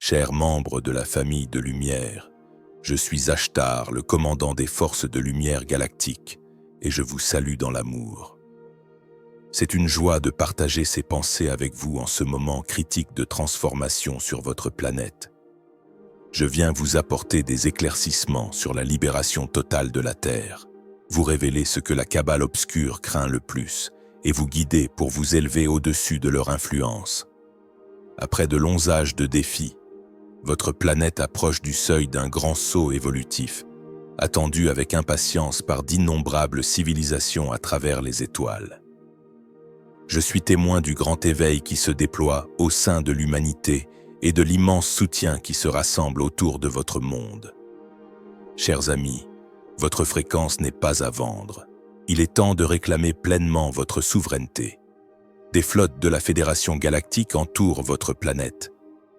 Chers membres de la famille de lumière, je suis Ashtar, le commandant des forces de lumière galactique, et je vous salue dans l'amour. C'est une joie de partager ces pensées avec vous en ce moment critique de transformation sur votre planète. Je viens vous apporter des éclaircissements sur la libération totale de la Terre, vous révéler ce que la cabale obscure craint le plus, et vous guider pour vous élever au-dessus de leur influence. Après de longs âges de défis, votre planète approche du seuil d'un grand saut évolutif, attendu avec impatience par d'innombrables civilisations à travers les étoiles. Je suis témoin du grand éveil qui se déploie au sein de l'humanité et de l'immense soutien qui se rassemble autour de votre monde. Chers amis, votre fréquence n'est pas à vendre. Il est temps de réclamer pleinement votre souveraineté. Des flottes de la Fédération galactique entourent votre planète,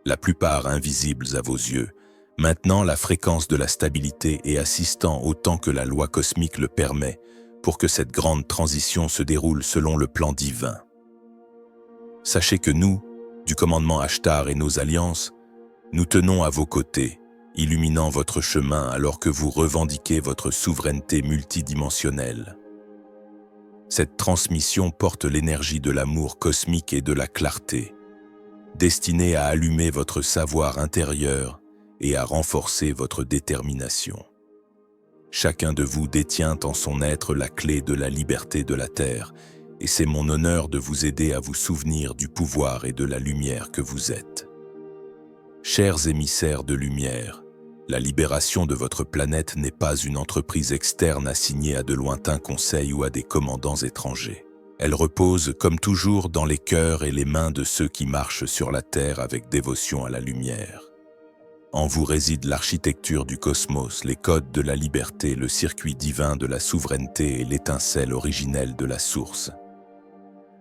la plupart invisibles à vos yeux, maintenant la fréquence de la stabilité et assistant autant que la loi cosmique le permet pour que cette grande transition se déroule selon le plan divin. Sachez que nous, du commandement Ashtar et nos alliances, nous tenons à vos côtés, illuminant votre chemin alors que vous revendiquez votre souveraineté multidimensionnelle. Cette transmission porte l'énergie de l'amour cosmique et de la clarté, destinée à allumer votre savoir intérieur et à renforcer votre détermination. Chacun de vous détient en son être la clé de la liberté de la Terre, et c'est mon honneur de vous aider à vous souvenir du pouvoir et de la lumière que vous êtes. Chers émissaires de lumière, la libération de votre planète n'est pas une entreprise externe assignée à de lointains conseils ou à des commandants étrangers. Elle repose, comme toujours, dans les cœurs et les mains de ceux qui marchent sur la Terre avec dévotion à la lumière. En vous réside l'architecture du cosmos, les codes de la liberté, le circuit divin de la souveraineté et l'étincelle originelle de la source.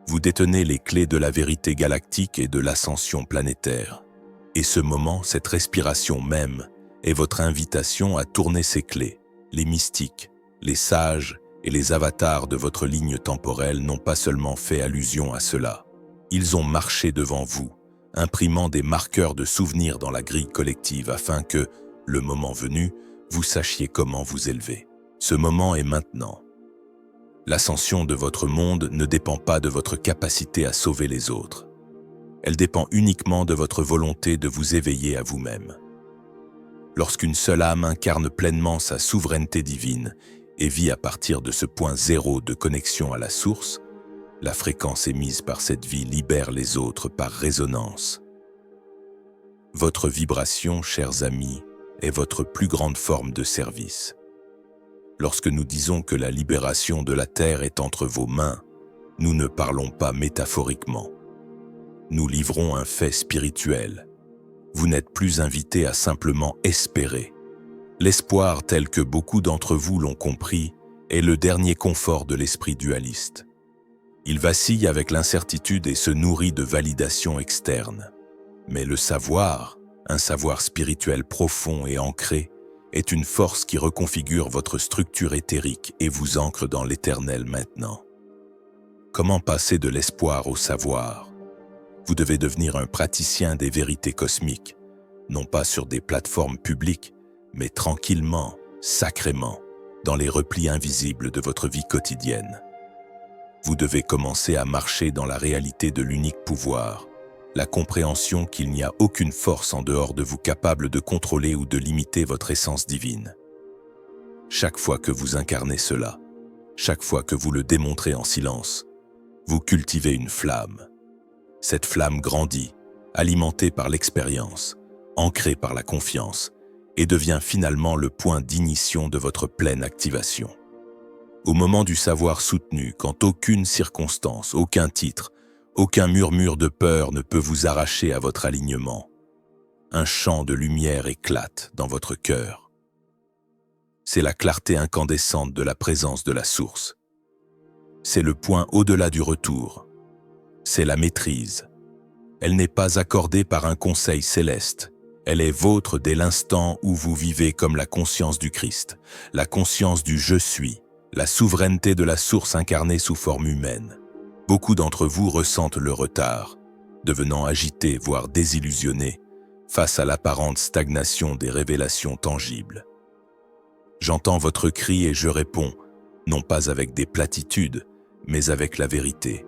Vous détenez les clés de la vérité galactique et de l'ascension planétaire. Et ce moment, cette respiration même, est votre invitation à tourner ces clés. Les mystiques, les sages et les avatars de votre ligne temporelle n'ont pas seulement fait allusion à cela. Ils ont marché devant vous, imprimant des marqueurs de souvenirs dans la grille collective afin que, le moment venu, vous sachiez comment vous élever. Ce moment est maintenant. L'ascension de votre monde ne dépend pas de votre capacité à sauver les autres. Elle dépend uniquement de votre volonté de vous éveiller à vous-même. Lorsqu'une seule âme incarne pleinement sa souveraineté divine et vit à partir de ce point zéro de connexion à la source, la fréquence émise par cette vie libère les autres par résonance. Votre vibration, chers amis, est votre plus grande forme de service. Lorsque nous disons que la libération de la Terre est entre vos mains, nous ne parlons pas métaphoriquement. Nous livrons un fait spirituel. Vous n'êtes plus invité à simplement espérer. L'espoir, tel que beaucoup d'entre vous l'ont compris, est le dernier confort de l'esprit dualiste. Il vacille avec l'incertitude et se nourrit de validations externes. Mais le savoir, un savoir spirituel profond et ancré, est une force qui reconfigure votre structure éthérique et vous ancre dans l'éternel maintenant. Comment passer de l'espoir au savoir? Vous devez devenir un praticien des vérités cosmiques, non pas sur des plateformes publiques, mais tranquillement, sacrément, dans les replis invisibles de votre vie quotidienne. Vous devez commencer à marcher dans la réalité de l'unique pouvoir, la compréhension qu'il n'y a aucune force en dehors de vous capable de contrôler ou de limiter votre essence divine. Chaque fois que vous incarnez cela, chaque fois que vous le démontrez en silence, vous cultivez une flamme. Cette flamme grandit, alimentée par l'expérience, ancrée par la confiance, et devient finalement le point d'ignition de votre pleine activation. Au moment du savoir soutenu, quand aucune circonstance, aucun titre, aucun murmure de peur ne peut vous arracher à votre alignement, un champ de lumière éclate dans votre cœur. C'est la clarté incandescente de la présence de la source. C'est le point au-delà du retour. C'est la maîtrise. Elle n'est pas accordée par un conseil céleste. Elle est vôtre dès l'instant où vous vivez comme la conscience du Christ, la conscience du « je suis », la souveraineté de la source incarnée sous forme humaine. Beaucoup d'entre vous ressentent le retard, devenant agités, voire désillusionnés, face à l'apparente stagnation des révélations tangibles. J'entends votre cri et je réponds, non pas avec des platitudes, mais avec la vérité.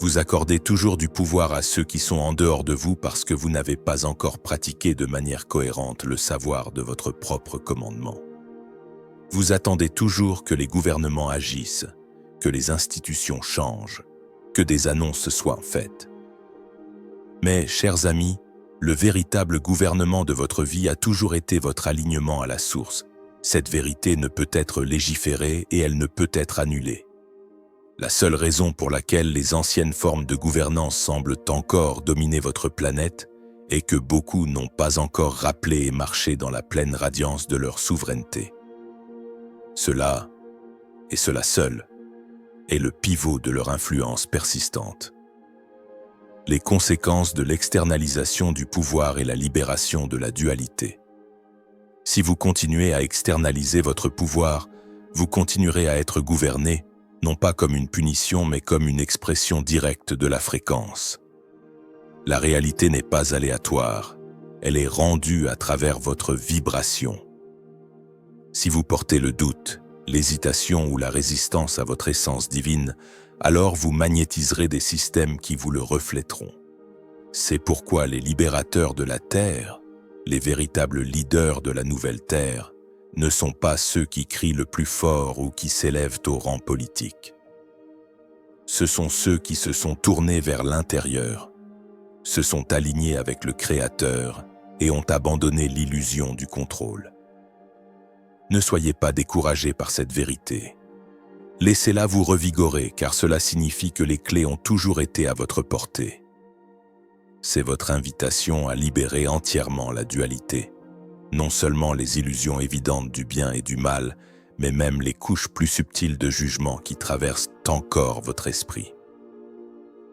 Vous accordez toujours du pouvoir à ceux qui sont en dehors de vous parce que vous n'avez pas encore pratiqué de manière cohérente le savoir de votre propre commandement. Vous attendez toujours que les gouvernements agissent, que les institutions changent, que des annonces soient faites. Mais, chers amis, le véritable gouvernement de votre vie a toujours été votre alignement à la source. Cette vérité ne peut être légiférée et elle ne peut être annulée. La seule raison pour laquelle les anciennes formes de gouvernance semblent encore dominer votre planète est que beaucoup n'ont pas encore rappelé et marché dans la pleine radiance de leur souveraineté. Cela, et cela seul, est le pivot de leur influence persistante. Les conséquences de l'externalisation du pouvoir et la libération de la dualité. Si vous continuez à externaliser votre pouvoir, vous continuerez à être gouverné, non pas comme une punition, mais comme une expression directe de la fréquence. La réalité n'est pas aléatoire, elle est rendue à travers votre vibration. Si vous portez le doute, l'hésitation ou la résistance à votre essence divine, alors vous magnétiserez des systèmes qui vous le reflèteront. C'est pourquoi les libérateurs de la Terre, les véritables leaders de la nouvelle Terre, ne sont pas ceux qui crient le plus fort ou qui s'élèvent au rang politique. Ce sont ceux qui se sont tournés vers l'intérieur, se sont alignés avec le Créateur et ont abandonné l'illusion du contrôle. Ne soyez pas découragés par cette vérité. Laissez-la vous revigorer car cela signifie que les clés ont toujours été à votre portée. C'est votre invitation à libérer entièrement la dualité. Non seulement les illusions évidentes du bien et du mal, mais même les couches plus subtiles de jugement qui traversent encore votre esprit.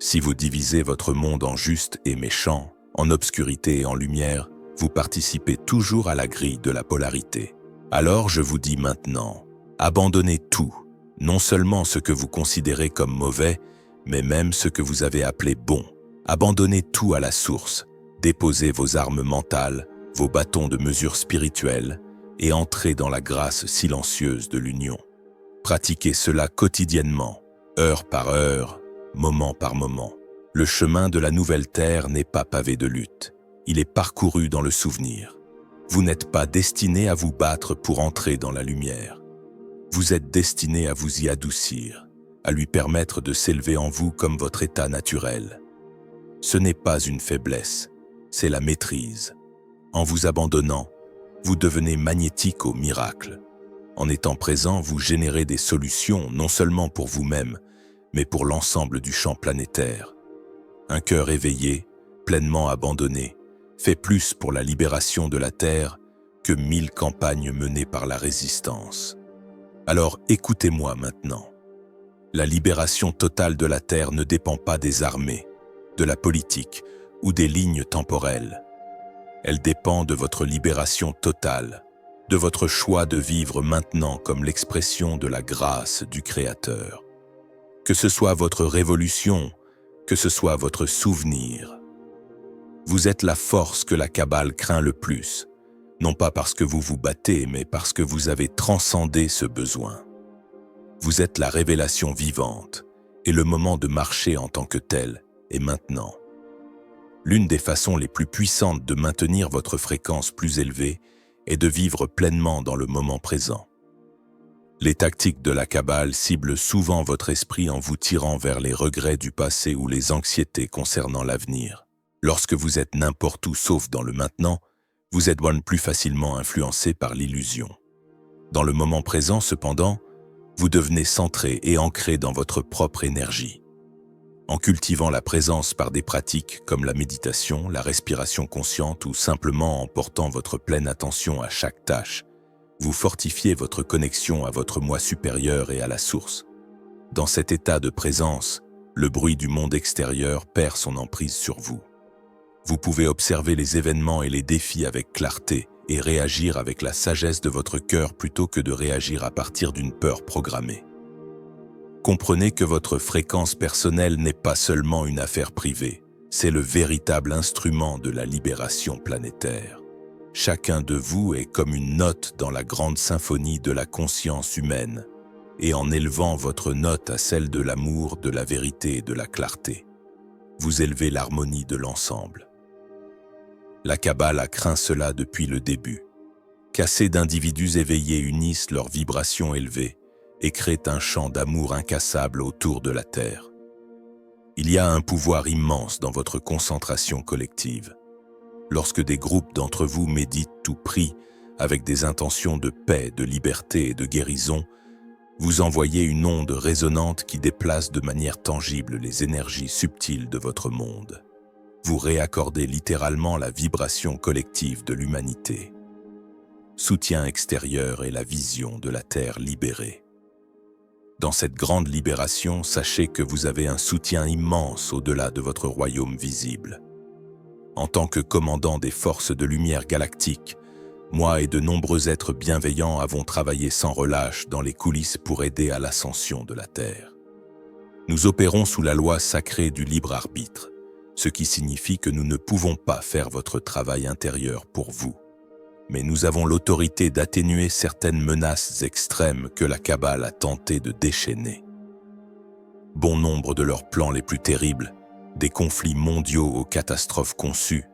Si vous divisez votre monde en juste et méchant, en obscurité et en lumière, vous participez toujours à la grille de la polarité. Alors je vous dis maintenant, abandonnez tout, non seulement ce que vous considérez comme mauvais, mais même ce que vous avez appelé bon. Abandonnez tout à la source, déposez vos armes mentales, vos bâtons de mesure spirituelle et entrez dans la grâce silencieuse de l'union. Pratiquez cela quotidiennement, heure par heure, moment par moment. Le chemin de la nouvelle terre n'est pas pavé de lutte, il est parcouru dans le souvenir. Vous n'êtes pas destiné à vous battre pour entrer dans la lumière. Vous êtes destiné à vous y adoucir, à lui permettre de s'élever en vous comme votre état naturel. Ce n'est pas une faiblesse, c'est la maîtrise. En vous abandonnant, vous devenez magnétique au miracle. En étant présent, vous générez des solutions non seulement pour vous-même, mais pour l'ensemble du champ planétaire. Un cœur éveillé, pleinement abandonné, fait plus pour la libération de la Terre que 1000 campagnes menées par la résistance. Alors écoutez-moi maintenant. La libération totale de la Terre ne dépend pas des armées, de la politique ou des lignes temporelles. Elle dépend de votre libération totale, de votre choix de vivre maintenant comme l'expression de la grâce du Créateur. Que ce soit votre révolution, que ce soit votre souvenir. Vous êtes la force que la Kabbale craint le plus, non pas parce que vous vous battez, mais parce que vous avez transcendé ce besoin. Vous êtes la révélation vivante, et le moment de marcher en tant que tel est maintenant. L'une des façons les plus puissantes de maintenir votre fréquence plus élevée est de vivre pleinement dans le moment présent. Les tactiques de la Kabbale ciblent souvent votre esprit en vous tirant vers les regrets du passé ou les anxiétés concernant l'avenir. Lorsque vous êtes n'importe où sauf dans le maintenant, vous êtes plus facilement influencé par l'illusion. Dans le moment présent, cependant, vous devenez centré et ancré dans votre propre énergie. En cultivant la présence par des pratiques comme la méditation, la respiration consciente ou simplement en portant votre pleine attention à chaque tâche, vous fortifiez votre connexion à votre moi supérieur et à la source. Dans cet état de présence, le bruit du monde extérieur perd son emprise sur vous. Vous pouvez observer les événements et les défis avec clarté et réagir avec la sagesse de votre cœur plutôt que de réagir à partir d'une peur programmée. Comprenez que votre fréquence personnelle n'est pas seulement une affaire privée, C'est le véritable instrument de la libération planétaire. Chacun de vous est comme une note dans la grande symphonie de la conscience humaine, et en élevant votre note à celle de l'amour, de la vérité et de la clarté, vous élevez l'harmonie de l'ensemble. La Kabbale a craint cela depuis le début, qu'assez d'individus éveillés unissent leurs vibrations élevées et créent un champ d'amour incassable autour de la Terre. Il y a un pouvoir immense dans votre concentration collective. Lorsque des groupes d'entre vous méditent ou prient avec des intentions de paix, de liberté et de guérison, vous envoyez une onde résonante qui déplace de manière tangible les énergies subtiles de votre monde. Vous réaccordez littéralement la vibration collective de l'humanité. Soutien extérieur et la vision de la Terre libérée. Dans cette grande libération, sachez que vous avez un soutien immense au-delà de votre royaume visible. En tant que commandant des forces de lumière galactique, moi et de nombreux êtres bienveillants avons travaillé sans relâche dans les coulisses pour aider à l'ascension de la Terre. Nous opérons sous la loi sacrée du libre arbitre, ce qui signifie que nous ne pouvons pas faire votre travail intérieur pour vous. Mais nous avons l'autorité d'atténuer certaines menaces extrêmes que la Kabbale a tenté de déchaîner. Bon nombre de leurs plans les plus terribles, des conflits mondiaux aux catastrophes conçues,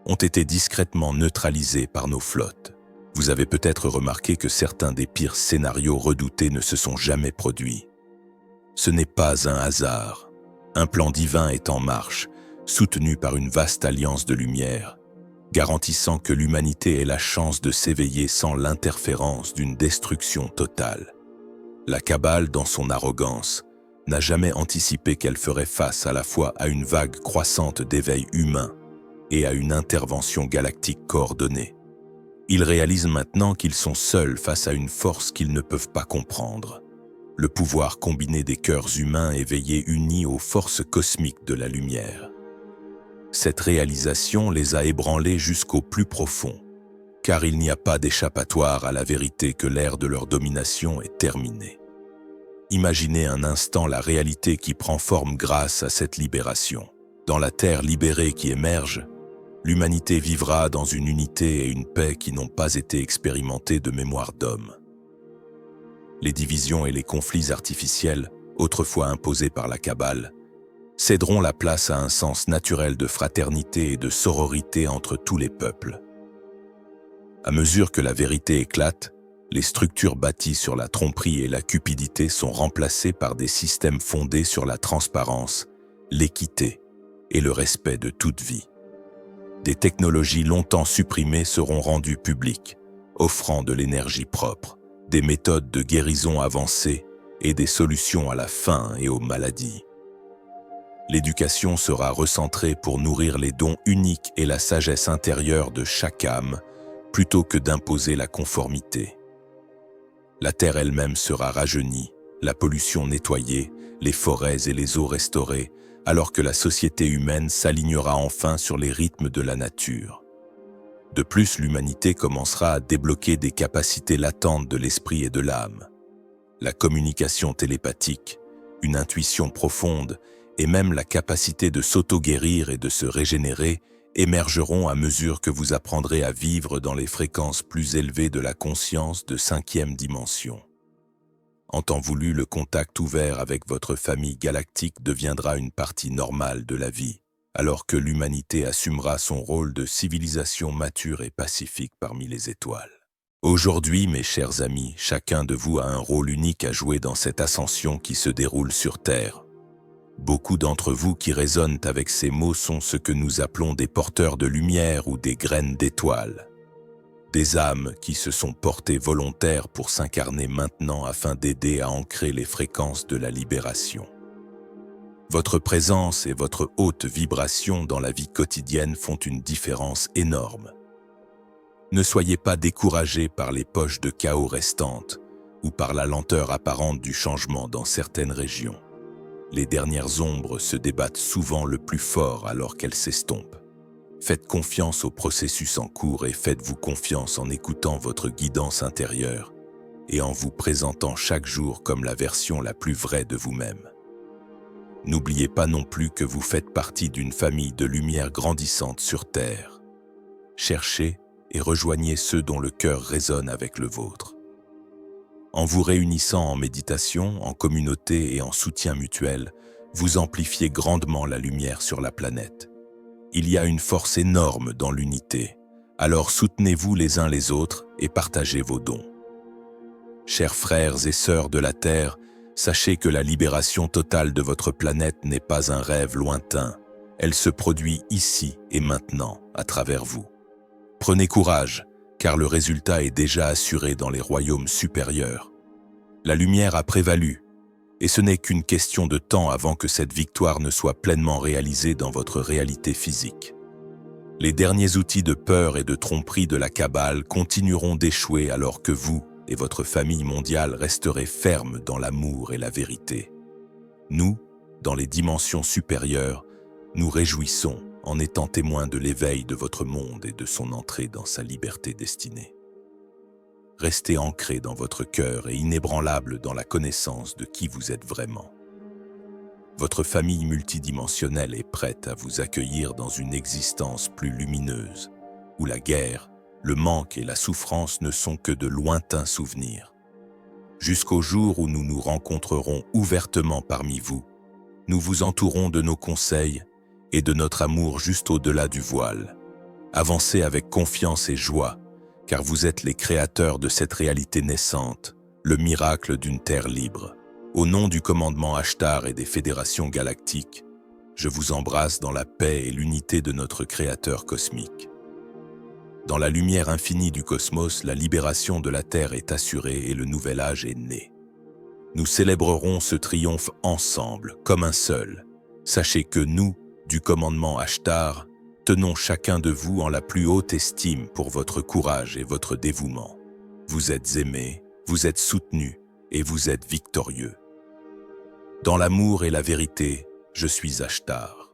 ont été discrètement neutralisés par nos flottes. Vous avez peut-être remarqué que certains des pires scénarios redoutés ne se sont jamais produits. Ce n'est pas un hasard. Un plan divin est en marche, soutenu par une vaste alliance de lumière, garantissant que l'humanité ait la chance de s'éveiller sans l'interférence d'une destruction totale. La Kabbale, dans son arrogance, n'a jamais anticipé qu'elle ferait face à la fois à une vague croissante d'éveil humain et à une intervention galactique coordonnée. Ils réalisent maintenant qu'ils sont seuls face à une force qu'ils ne peuvent pas comprendre. Le pouvoir combiné des cœurs humains éveillés unis aux forces cosmiques de la lumière. Cette réalisation les a ébranlés jusqu'au plus profond, car il n'y a pas d'échappatoire à la vérité que l'ère de leur domination est terminée. Imaginez un instant la réalité qui prend forme grâce à cette libération. Dans la Terre libérée qui émerge, l'humanité vivra dans une unité et une paix qui n'ont pas été expérimentées de mémoire d'homme. Les divisions et les conflits artificiels, autrefois imposés par la Kabbale, céderont la place à un sens naturel de fraternité et de sororité entre tous les peuples. À mesure que la vérité éclate, les structures bâties sur la tromperie et la cupidité sont remplacées par des systèmes fondés sur la transparence, l'équité et le respect de toute vie. Des technologies longtemps supprimées seront rendues publiques, offrant de l'énergie propre, des méthodes de guérison avancées et des solutions à la faim et aux maladies. L'éducation sera recentrée pour nourrir les dons uniques et la sagesse intérieure de chaque âme, plutôt que d'imposer la conformité. La terre elle-même sera rajeunie, la pollution nettoyée, les forêts et les eaux restaurées, alors que la société humaine s'alignera enfin sur les rythmes de la nature. De plus, l'humanité commencera à débloquer des capacités latentes de l'esprit et de l'âme. La communication télépathique, une intuition profonde et même la capacité de s'auto-guérir et de se régénérer émergeront à mesure que vous apprendrez à vivre dans les fréquences plus élevées de la conscience de 5e dimension. En temps voulu, le contact ouvert avec votre famille galactique deviendra une partie normale de la vie, alors que l'humanité assumera son rôle de civilisation mature et pacifique parmi les étoiles. Aujourd'hui, mes chers amis, chacun de vous a un rôle unique à jouer dans cette ascension qui se déroule sur Terre. Beaucoup d'entre vous qui résonnent avec ces mots sont ce que nous appelons des porteurs de lumière ou des graines d'étoiles. Des âmes qui se sont portées volontaires pour s'incarner maintenant afin d'aider à ancrer les fréquences de la libération. Votre présence et votre haute vibration dans la vie quotidienne font une différence énorme. Ne soyez pas découragés par les poches de chaos restantes ou par la lenteur apparente du changement dans certaines régions. Les dernières ombres se débattent souvent le plus fort alors qu'elles s'estompent. Faites confiance au processus en cours et faites-vous confiance en écoutant votre guidance intérieure et en vous présentant chaque jour comme la version la plus vraie de vous-même. N'oubliez pas non plus que vous faites partie d'une famille de lumière grandissante sur Terre. Cherchez et rejoignez ceux dont le cœur résonne avec le vôtre. En vous réunissant en méditation, en communauté et en soutien mutuel, vous amplifiez grandement la lumière sur la planète. Il y a une force énorme dans l'unité, alors soutenez-vous les uns les autres et partagez vos dons. Chers frères et sœurs de la Terre, sachez que la libération totale de votre planète n'est pas un rêve lointain, elle se produit ici et maintenant, à travers vous. Prenez courage, car le résultat est déjà assuré dans les royaumes supérieurs. La lumière a prévalu, et ce n'est qu'une question de temps avant que cette victoire ne soit pleinement réalisée dans votre réalité physique. Les derniers outils de peur et de tromperie de la Kabbale continueront d'échouer alors que vous et votre famille mondiale resterez fermes dans l'amour et la vérité. Nous, dans les dimensions supérieures, nous réjouissons en étant témoins de l'éveil de votre monde et de son entrée dans sa liberté destinée. Restez ancrés dans votre cœur et inébranlables dans la connaissance de qui vous êtes vraiment. Votre famille multidimensionnelle est prête à vous accueillir dans une existence plus lumineuse, où la guerre, le manque et la souffrance ne sont que de lointains souvenirs. Jusqu'au jour où nous nous rencontrerons ouvertement parmi vous, nous vous entourons de nos conseils et de notre amour juste au-delà du voile. Avancez avec confiance et joie, car vous êtes les créateurs de cette réalité naissante, le miracle d'une terre libre. Au nom du commandement Ashtar et des fédérations galactiques, je vous embrasse dans la paix et l'unité de notre Créateur cosmique. Dans la lumière infinie du cosmos, la libération de la Terre est assurée et le nouvel âge est né. Nous célébrerons ce triomphe ensemble, comme un seul. Sachez que nous, du commandement Ashtar, tenons chacun de vous en la plus haute estime pour votre courage et votre dévouement. Vous êtes aimés, vous êtes soutenus et vous êtes victorieux. Dans l'amour et la vérité, je suis Ashtar.